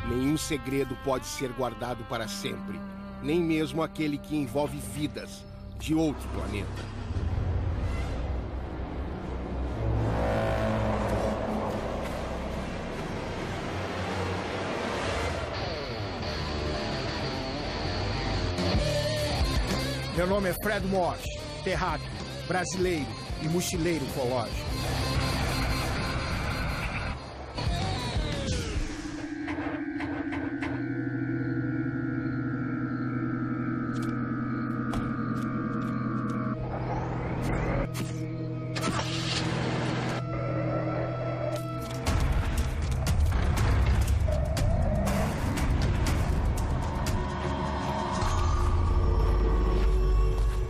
Nenhum segredo pode ser guardado para sempre, nem mesmo aquele que envolve vidas de outro planeta. Meu nome é Fred Walsh, terráqueo, brasileiro e mochileiro ecológico.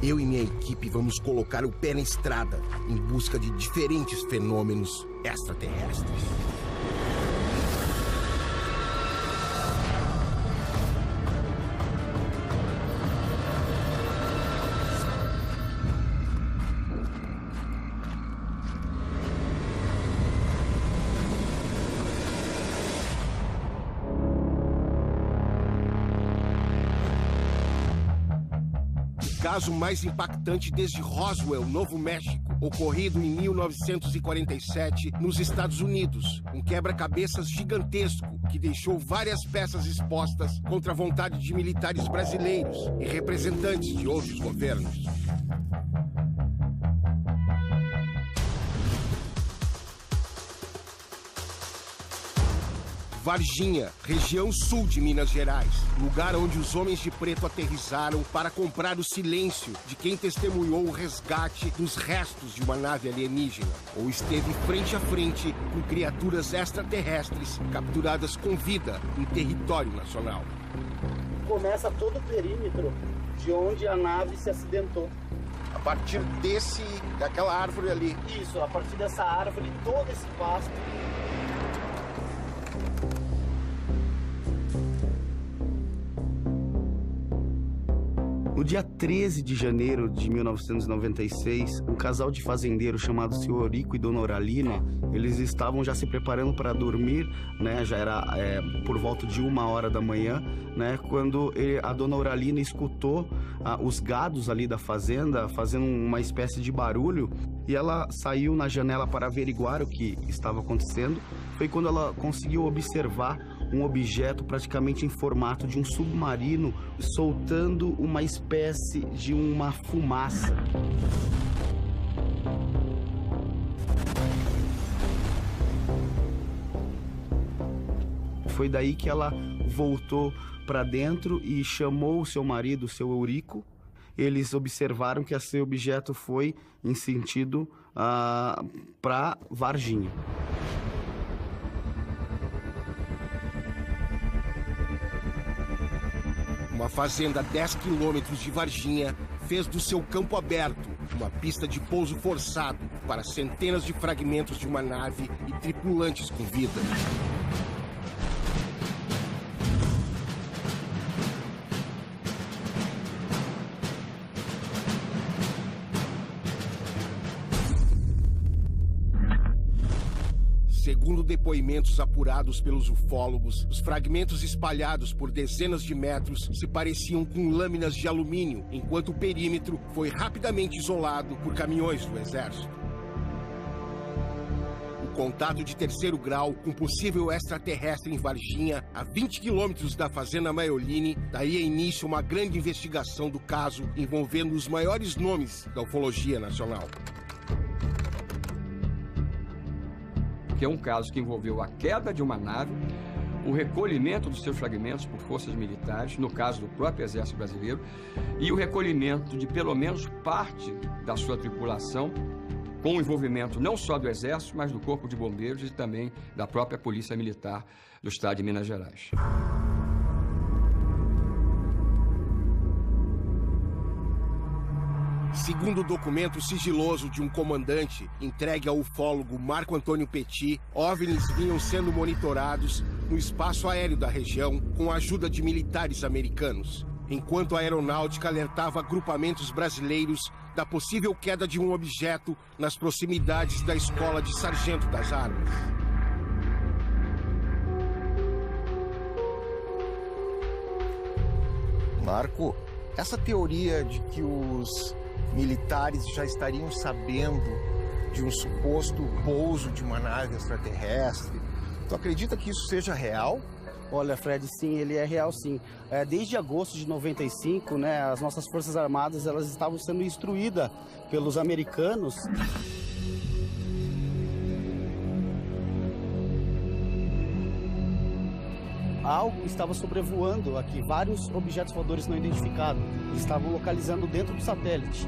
Eu e minha equipe vamos colocar o pé na estrada em busca de diferentes fenômenos extraterrestres. O caso mais impactante desde Roswell, Novo México, ocorrido em 1947 nos Estados Unidos. Um quebra-cabeças gigantesco que deixou várias peças expostas contra a vontade de militares brasileiros e representantes de outros governos. Varginha, região sul de Minas Gerais, lugar onde os homens de preto aterrissaram para comprar o silêncio de quem testemunhou o resgate dos restos de uma nave alienígena ou esteve frente a frente com criaturas extraterrestres capturadas com vida em território nacional. Começa todo o perímetro de onde a nave se acidentou. A partir daquela árvore ali. Isso, a partir dessa árvore, todo esse pasto. No dia 13 de janeiro de 1996, um casal de fazendeiros chamado Seu Eurico e Dona Auralina, eles estavam já se preparando para dormir, né? Já era por volta de 1h da manhã, né? Quando a Dona Auralina escutou os gados ali da fazenda fazendo uma espécie de barulho e ela saiu na janela para averiguar o que estava acontecendo. Foi quando ela conseguiu observar um objeto praticamente em formato de um submarino soltando uma espécie de uma fumaça. Foi daí que ela voltou para dentro e chamou o seu marido, o seu Eurico. Eles observaram que esse objeto foi em sentido para Varginha. Uma fazenda a 10 quilômetros de Varginha fez do seu campo aberto uma pista de pouso forçado para centenas de fragmentos de uma nave e tripulantes com vida. Segundo depoimentos apurados pelos ufólogos, os fragmentos espalhados por dezenas de metros se pareciam com lâminas de alumínio, enquanto o perímetro foi rapidamente isolado por caminhões do Exército. O contato de terceiro grau com possível extraterrestre em Varginha, a 20 quilômetros da Fazenda Maioline, daria início a uma grande investigação do caso envolvendo os maiores nomes da ufologia nacional. Que é um caso que envolveu a queda de uma nave, o recolhimento dos seus fragmentos por forças militares, no caso do próprio Exército Brasileiro, e o recolhimento de pelo menos parte da sua tripulação, com o envolvimento não só do Exército, mas do Corpo de Bombeiros e também da própria Polícia Militar do Estado de Minas Gerais. Segundo o documento sigiloso de um comandante entregue ao ufólogo Marco Antônio Petit, OVNIs vinham sendo monitorados no espaço aéreo da região com a ajuda de militares americanos, enquanto a aeronáutica alertava agrupamentos brasileiros da possível queda de um objeto nas proximidades da Escola de Sargento das Armas. Marco, essa teoria de que os militares já estariam sabendo de um suposto pouso de uma nave extraterrestre, tu acredita que isso seja real? Olha, Fred, sim, ele é real, sim. Desde agosto de 95, né, as nossas Forças Armadas, elas estavam sendo instruídas pelos americanos. Algo estava sobrevoando aqui, vários objetos voadores não identificados. Eles estavam localizando dentro do satélite.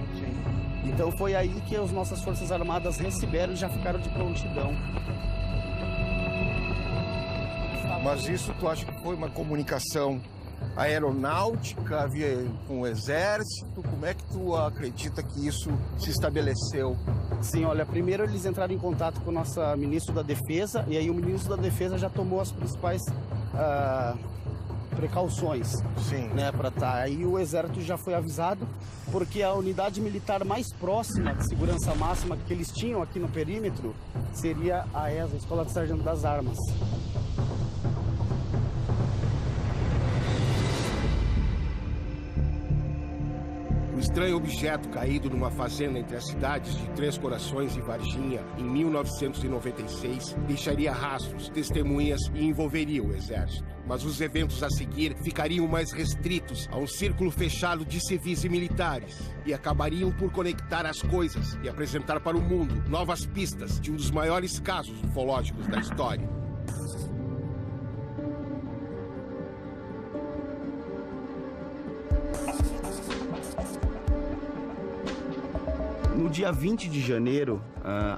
Então foi aí que as nossas Forças Armadas receberam e já ficaram de prontidão. Mas isso tu acha que foi uma comunicação aeronáutica com o exército? Como é que tu acredita que isso se estabeleceu? Sim, olha, primeiro eles entraram em contato com o nosso ministro da Defesa, e aí o ministro da Defesa já tomou as principais precauções. Sim. Né, para tá. Aí o exército já foi avisado, porque a unidade militar mais próxima de segurança máxima que eles tinham aqui no perímetro seria a ESA, a Escola de Sargento das Armas. O estranho objeto caído numa fazenda entre as cidades de Três Corações e Varginha, em 1996, deixaria rastros, testemunhas e envolveria o exército. Mas os eventos a seguir ficariam mais restritos a um círculo fechado de civis e militares e acabariam por conectar as coisas e apresentar para o mundo novas pistas de um dos maiores casos ufológicos da história. No dia 20 de janeiro,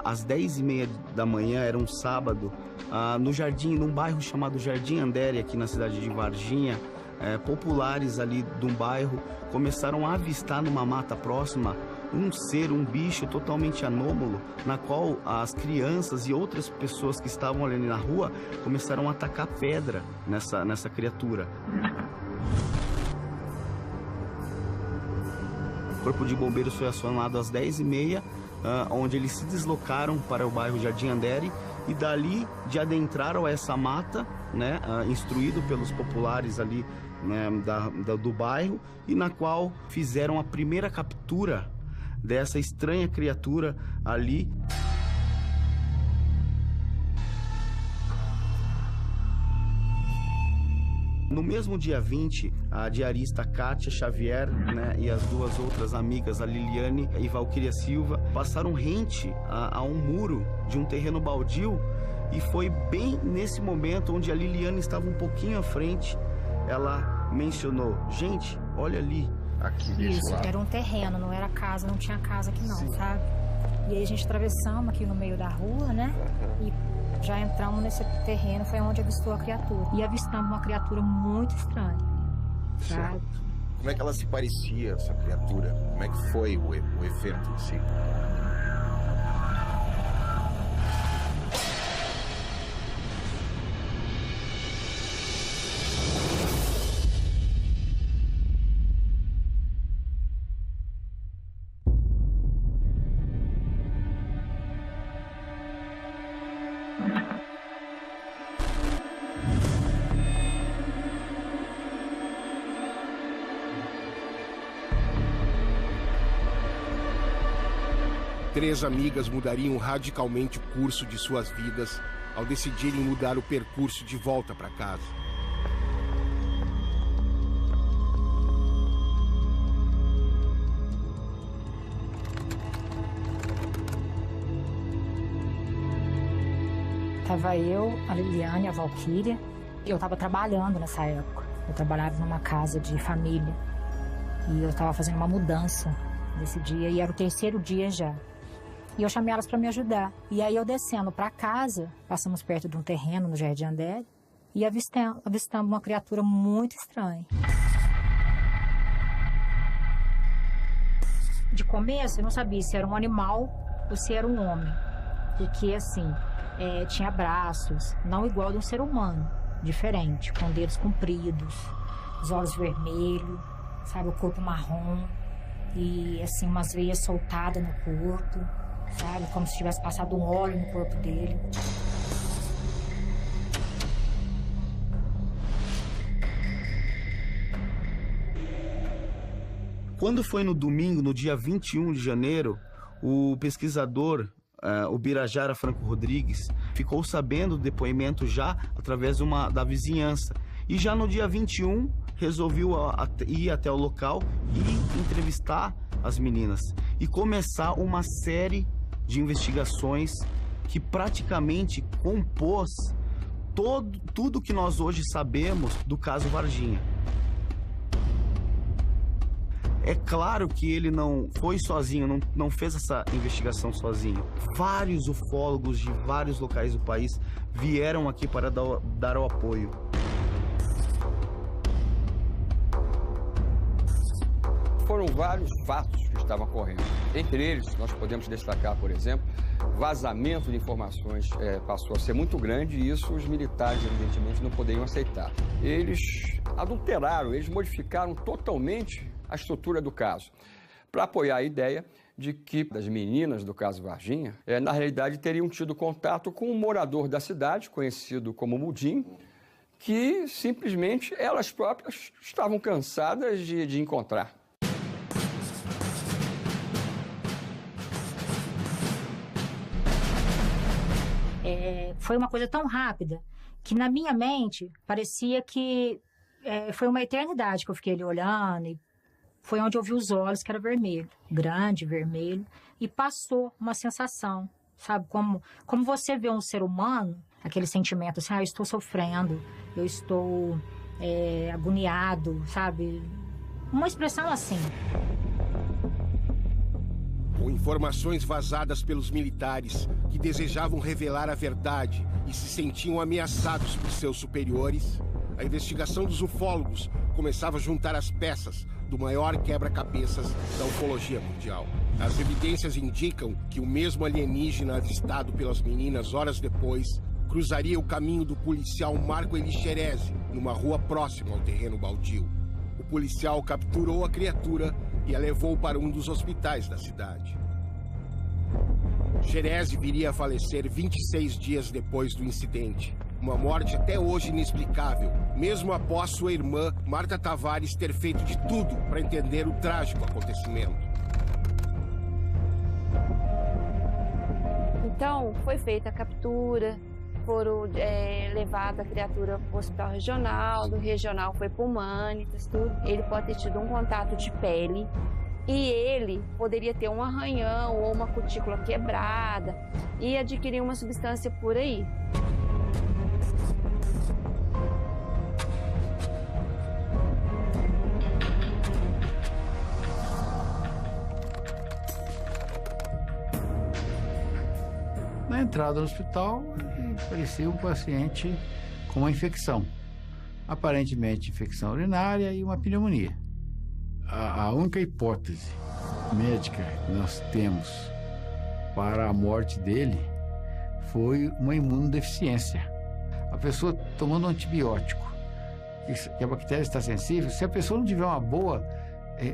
às 10h30 da manhã, era um sábado, num bairro chamado Jardim Andere, aqui na cidade de Varginha, populares ali de um bairro começaram a avistar numa mata próxima um bicho totalmente anômalo, na qual as crianças e outras pessoas que estavam ali na rua começaram a atacar pedra nessa criatura. O Corpo de Bombeiros foi acionado às 10h30, onde eles se deslocaram para o bairro Jardim Andere e dali de adentraram essa mata, né, instruído pelos populares ali, né, do bairro, e na qual fizeram a primeira captura dessa estranha criatura ali. No mesmo dia 20, a diarista Kátia Xavier, né, e as duas outras amigas, a Liliane e Valquíria Silva, passaram rente a um muro de um terreno baldio, e foi bem nesse momento onde a Liliane estava um pouquinho à frente, ela mencionou: gente, olha ali. Aqui, isso, era um terreno, não era casa, não tinha casa aqui não, sabe? E aí a gente atravessamos aqui no meio da rua, né? E já entramos nesse terreno, foi onde avistou a criatura. E avistamos uma criatura muito estranha, sabe? Como é que ela se parecia, essa criatura? Como é que foi o evento em si? Três amigas mudariam radicalmente o curso de suas vidas ao decidirem mudar o percurso de volta para casa. Tava eu, a Liliane, a Valquíria. Eu tava trabalhando nessa época. Eu trabalhava numa casa de família. E eu tava fazendo uma mudança nesse dia, e era o terceiro dia já. E eu chamei elas para me ajudar. E aí eu descendo para casa, passamos perto de um terreno no Jardim Andere e avistamos uma criatura muito estranha. De começo eu não sabia se era um animal ou se era um homem. Porque assim, tinha braços, não igual de um ser humano, diferente, com dedos compridos, os olhos vermelhos, sabe, o corpo marrom e assim umas veias soltadas no corpo. Sabe, como se tivesse passado um óleo no corpo dele. Quando foi no domingo, no dia 21 de janeiro, o pesquisador, o Birajara Franco Rodrigues, ficou sabendo do depoimento já através da vizinhança. E já no dia 21, resolveu ir até o local e entrevistar as meninas. E começar uma série de investigações que praticamente compôs tudo que nós hoje sabemos do caso Varginha. É claro que ele não foi sozinho, não fez essa investigação sozinho. Vários ufólogos de vários locais do país vieram aqui para dar o apoio. Foram vários fatos que estavam ocorrendo. Entre eles, nós podemos destacar, por exemplo, vazamento de informações passou a ser muito grande e isso os militares, evidentemente, não poderiam aceitar. Eles adulteraram, eles modificaram totalmente a estrutura do caso, para apoiar a ideia de que as meninas do caso Varginha, na realidade, teriam tido contato com um morador da cidade, conhecido como Mudim, que simplesmente elas próprias estavam cansadas de encontrar. Foi uma coisa tão rápida que na minha mente parecia que foi uma eternidade que eu fiquei ali olhando e foi onde eu vi os olhos que era vermelho, grande, vermelho, e passou uma sensação, sabe? Como você vê um ser humano, aquele sentimento assim, eu estou sofrendo, eu estou agoniado, sabe? Uma expressão assim. Com informações vazadas pelos militares que desejavam revelar a verdade e se sentiam ameaçados por seus superiores, a investigação dos ufólogos começava a juntar as peças do maior quebra-cabeças da ufologia mundial. As evidências indicam que o mesmo alienígena avistado pelas meninas horas depois cruzaria o caminho do policial Marco Elixerezi numa rua próxima ao terreno baldio. O policial capturou a criatura e a levou para um dos hospitais da cidade. Xerezi viria a falecer 26 dias depois do incidente. Uma morte até hoje inexplicável, mesmo após sua irmã, Marta Tavares, ter feito de tudo para entender o trágico acontecimento. Então, foi feita a captura, foram levada a criatura para o hospital regional, do regional foi para o Humanitas, tudo. Ele pode ter tido um contato de pele e ele poderia ter um arranhão ou uma cutícula quebrada e adquirir uma substância por aí. Na entrada do hospital, parecia um paciente com uma infecção. Aparentemente, infecção urinária e uma pneumonia. A única hipótese médica que nós temos para a morte dele foi uma imunodeficiência. A pessoa tomando um antibiótico, que a bactéria está sensível, se a pessoa não tiver uma boa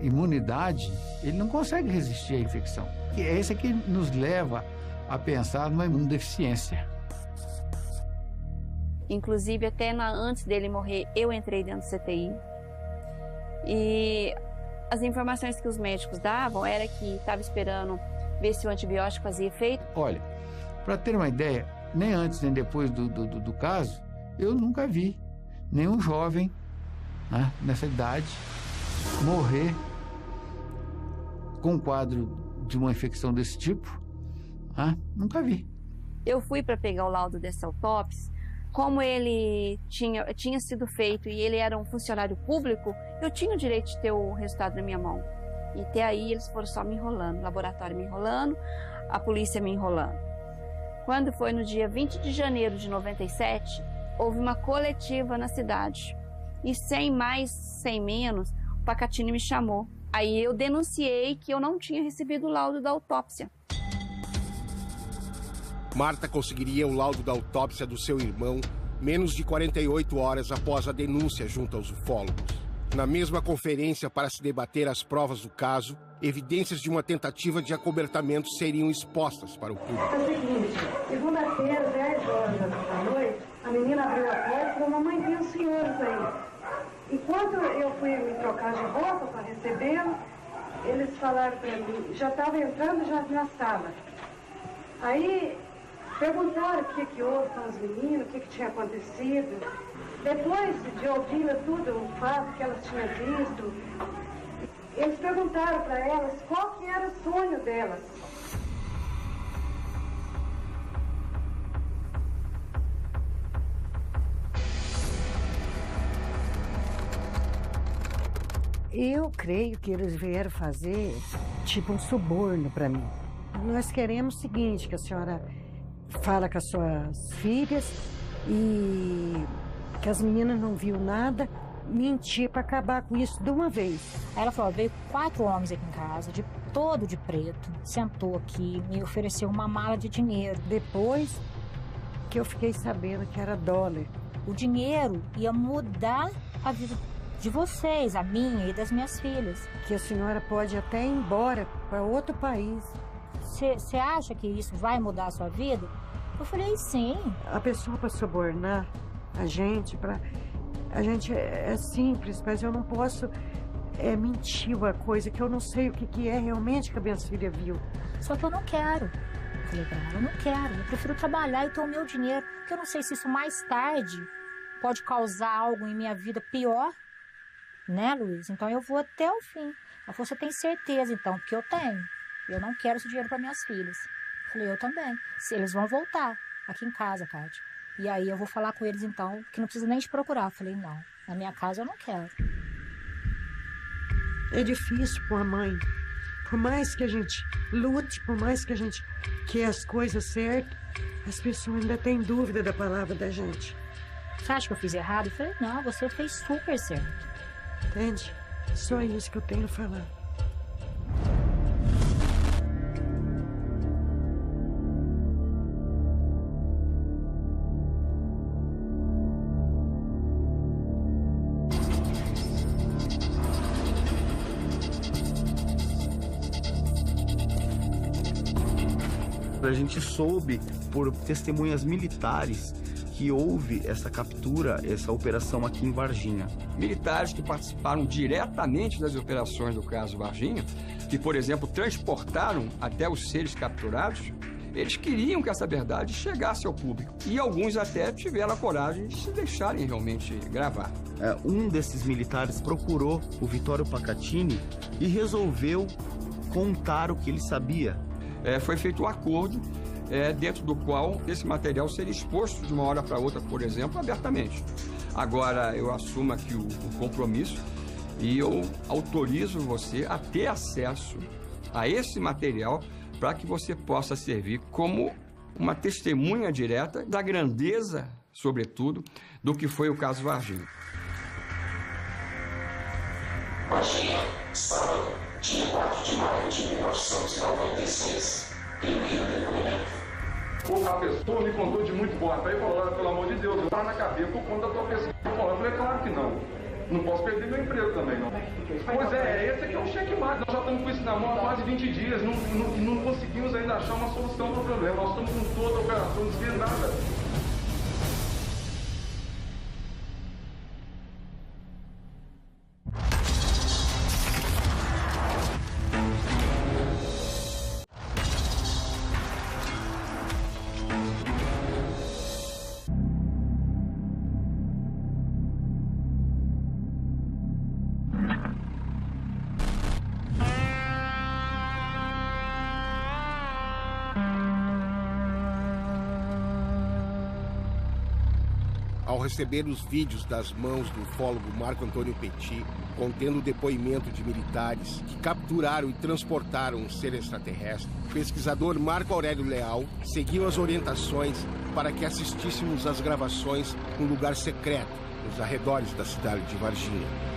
imunidade, ele não consegue resistir à infecção. E é isso que nos leva a pensar numa imunodeficiência. Inclusive, até antes dele morrer, eu entrei dentro do CTI. E as informações que os médicos davam era que estava esperando ver se o antibiótico fazia efeito. Olha, para ter uma ideia, nem antes nem depois do caso, eu nunca vi nenhum jovem, né, nessa idade morrer com um quadro de uma infecção desse tipo. Nunca vi. Eu fui para pegar o laudo dessa autópsia. Como ele tinha sido feito e ele era um funcionário público, eu tinha o direito de ter o resultado na minha mão. E até aí eles foram só me enrolando, o laboratório me enrolando, a polícia me enrolando. Quando foi no dia 20 de janeiro de 97, houve uma coletiva na cidade. E sem mais, sem menos, o Pacatini me chamou. Aí eu denunciei que eu não tinha recebido o laudo da autópsia. Marta conseguiria o laudo da autópsia do seu irmão menos de 48 horas após a denúncia junto aos ufólogos. Na mesma conferência para se debater as provas do caso, evidências de uma tentativa de acobertamento seriam expostas para o público. É o seguinte, segunda-feira, 10 horas da noite, a menina abriu a porta e falou: mamãe, tem os senhores aí. Enquanto eu fui me trocar de roupa para recebê-lo, eles falaram para mim, já estava entrando já na sala. Aí perguntaram o que houve com os meninos, o que tinha acontecido. Depois de ouvir tudo, o fato que elas tinham visto, eles perguntaram para elas qual que era o sonho delas. Eu creio que eles vieram fazer tipo um suborno para mim. Nós queremos o seguinte, que a senhora fala com as suas filhas e que as meninas não viu nada, mentir para acabar com isso de uma vez. Aí ela falou, veio 4 homens aqui em casa, todo de preto, sentou aqui, me ofereceu uma mala de dinheiro. Depois que eu fiquei sabendo que era dólar. O dinheiro ia mudar a vida de vocês, a minha e das minhas filhas. Que a senhora pode até ir embora para outro país. Você acha que isso vai mudar a sua vida? Eu falei, sim. A pessoa para subornar a gente é simples, mas eu não posso mentir uma coisa que eu não sei o que é realmente que a minha filha viu. Só que eu não quero. Eu falei pra ela, eu não quero. Eu prefiro trabalhar e ter o meu dinheiro, porque eu não sei se isso mais tarde pode causar algo em minha vida pior. Né, Luiz? Então eu vou até o fim. Ela falou, você tem certeza, então? Porque eu tenho. Eu não quero esse dinheiro para minhas filhas. Eu falei, eu também. Se eles vão voltar aqui em casa, Kátia. E aí eu vou falar com eles, então, que não precisa nem te procurar. Eu falei, não, na minha casa eu não quero. É difícil para a mãe. Por mais que a gente lute, por mais que a gente quer as coisas certas, as pessoas ainda têm dúvida da palavra da gente. Você acha que eu fiz errado? Eu falei, não, você fez super certo. Entende? Só isso que eu tenho a falar. A gente soube por testemunhas militares que houve essa captura, essa operação aqui em Varginha. Militares que participaram diretamente das operações do caso Varginha, que, por exemplo, transportaram até os seres capturados, eles queriam que essa verdade chegasse ao público. E alguns até tiveram a coragem de se deixarem realmente gravar. Um desses militares procurou o Vittorio Pacatini e resolveu contar o que ele sabia. Foi feito um acordo dentro do qual esse material seria exposto de uma hora para outra, por exemplo, abertamente. Agora, eu assumo aqui o compromisso e eu autorizo você a ter acesso a esse material para que você possa servir como uma testemunha direta da grandeza, sobretudo, do que foi o caso Varginha. Varginha, sábado, dia 4 de maio de 1996, primeiro depoimento. A pessoa me contou de muito boa fé e falou, pelo amor de Deus, eu vou na cadeia por conta da tua pessoa. Eu falei, claro que não. Não posso perder meu emprego também, não. Pois esse aqui é um checkmate. Nós já estamos com isso na mão há quase 20 dias. Não conseguimos ainda achar uma solução para o problema. Nós estamos com toda a operação desvendada. Ao receber os vídeos das mãos do ufólogo Marco Antônio Petit, contendo o depoimento de militares que capturaram e transportaram um ser extraterrestre, o pesquisador Marco Aurélio Leal seguiu as orientações para que assistíssemos às gravações num lugar secreto, nos arredores da cidade de Varginha.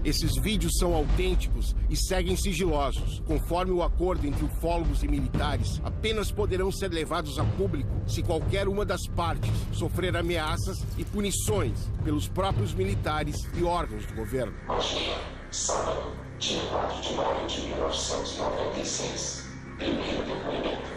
Esses vídeos são autênticos e seguem sigilosos. Conforme o acordo entre ufólogos e militares, apenas poderão ser levados a público se qualquer uma das partes sofrer ameaças e punições pelos próprios militares e órgãos do governo. Varginha, sábado, dia 4 de maio de 1996. Primeiro depoimento.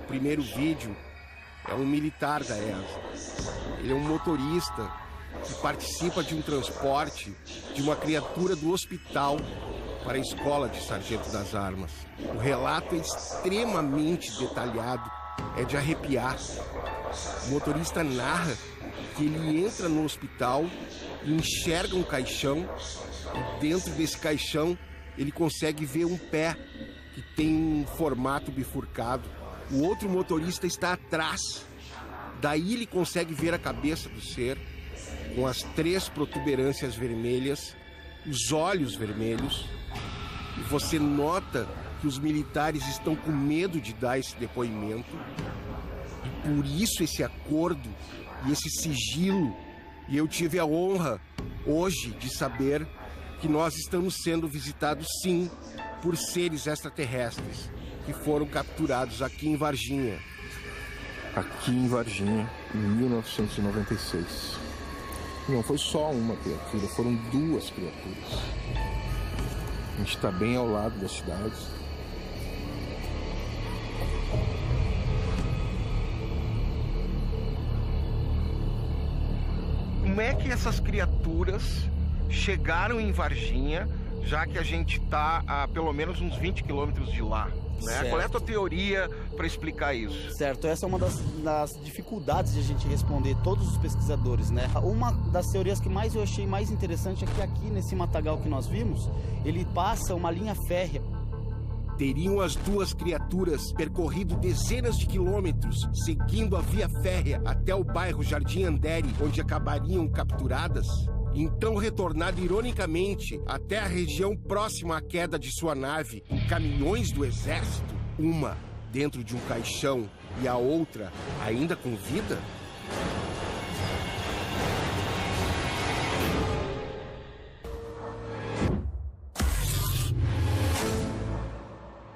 O primeiro vídeo é um militar da ESA. Ele é um motorista que participa de um transporte de uma criatura do hospital para a escola de sargento das armas. O relato é extremamente detalhado, é de arrepiar. O motorista narra que ele entra no hospital e enxerga um caixão, e dentro desse caixão ele consegue ver um pé que tem um formato bifurcado. O outro motorista está atrás. Daí ele consegue ver a cabeça do ser, com as 3 protuberâncias vermelhas, os olhos vermelhos. E você nota que os militares estão com medo de dar esse depoimento. E por isso esse acordo e esse sigilo. E eu tive a honra, hoje, de saber que nós estamos sendo visitados, sim, por seres extraterrestres que foram capturados aqui em Varginha. Aqui em Varginha, em 1996. Não foi só uma criatura, foram 2 criaturas. A gente está bem ao lado da cidade. Como é que essas criaturas chegaram em Varginha, já que a gente está a pelo menos uns 20 quilômetros de lá? Né? Qual é a tua teoria para explicar isso? Certo, essa é uma das dificuldades de a gente responder, todos os pesquisadores, né? Uma das teorias que mais eu achei mais interessante é que aqui nesse matagal que nós vimos, ele passa uma linha férrea. Teriam as 2 criaturas percorrido dezenas de quilômetros, seguindo a via férrea até o bairro Jardim Andere, onde acabariam capturadas? Então retornado ironicamente até a região próxima à queda de sua nave, em caminhões do exército, uma dentro de um caixão e a outra ainda com vida?